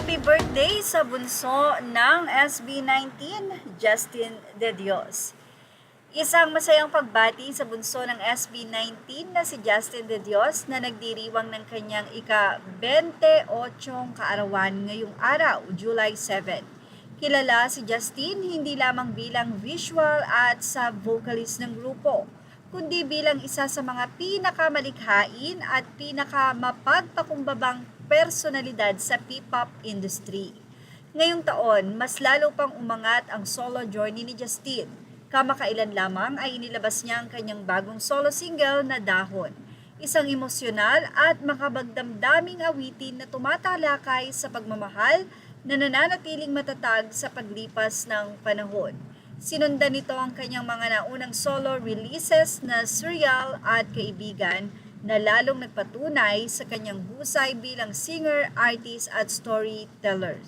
Happy birthday sa bunso ng SB19, Justin De Dios. Isang masayang pagbati sa bunso ng SB19 na si Justin De Dios na nagdiriwang ng kanyang ika-28 kaarawan ngayong araw, July 7. Kilala si Justin hindi lamang bilang visual at sa vocalist ng grupo, kundi bilang isa sa mga pinakamalikhain at pinakamapagpakumbabang personalidad sa P-pop industry. Ngayong taon, mas lalo pang umangat ang solo journey ni Justin. Kamakailan lamang ay inilabas niya ang kanyang bagong solo single na Dahon. Isang emosyonal at makabagdamdaming awitin na tumatalakay sa pagmamahal na nananatiling matatag sa paglipas ng panahon. Sinundan nito ang kanyang mga naunang solo releases na Surreal at Kaibigan na lalong nagpatunay sa kanyang husay bilang singer, artist at storyteller.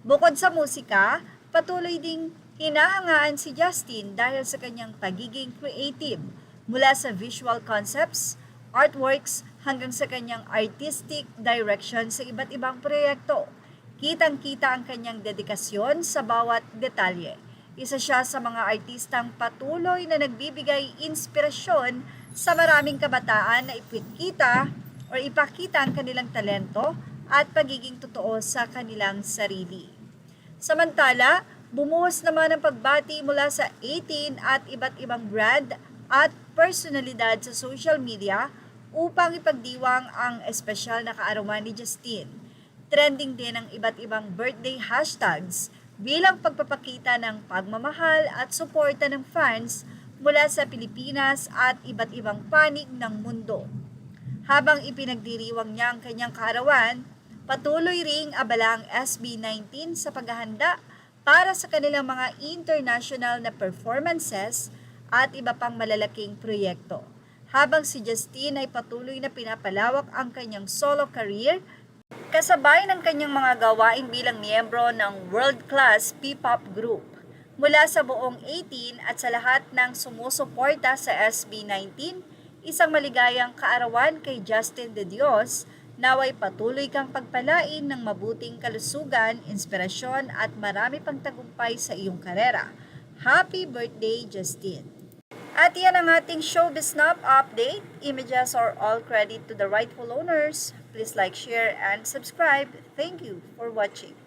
Bukod sa musika, patuloy ding hinahangaan si Justin dahil sa kanyang pagiging creative mula sa visual concepts, artworks hanggang sa kanyang artistic direction sa iba't ibang proyekto. Kitang-kita ang kanyang dedikasyon sa bawat detalye. Isa siya sa mga artistang patuloy na nagbibigay inspirasyon sa maraming kabataan na ipakita ang kanilang talento at pagiging totoo sa kanilang sarili. Samantala, bumuhos naman ang pagbati mula sa 18 at iba't ibang brand at personalidad sa social media upang ipagdiwang ang espesyal na kaarawan ni Justin. Trending din ang iba't ibang birthday hashtags bilang pagpapakita ng pagmamahal at suporta ng fans mula sa Pilipinas at iba't ibang panig ng mundo. Habang ipinagdiriwang niya ang kanyang kaarawan, patuloy ring abala ang SB19 sa paghahanda para sa kanilang mga international na performances at iba pang malalaking proyekto. Habang si Justin ay patuloy na pinapalawak ang kanyang solo career, kasabay ng kanyang mga gawain bilang miyembro ng world-class P-pop group. Mula sa buong 18 at sa lahat ng sumusuporta sa SB19, isang maligayang kaarawan kay Justin De Dios, naway patuloy kang pagpalain ng mabuting kalusugan, inspirasyon at marami pang tagumpay sa iyong karera. Happy birthday, Justin! At yan ang ating Showbiz Snap update. Images are all credit to the rightful owners. Please like, share, and subscribe. Thank you for watching.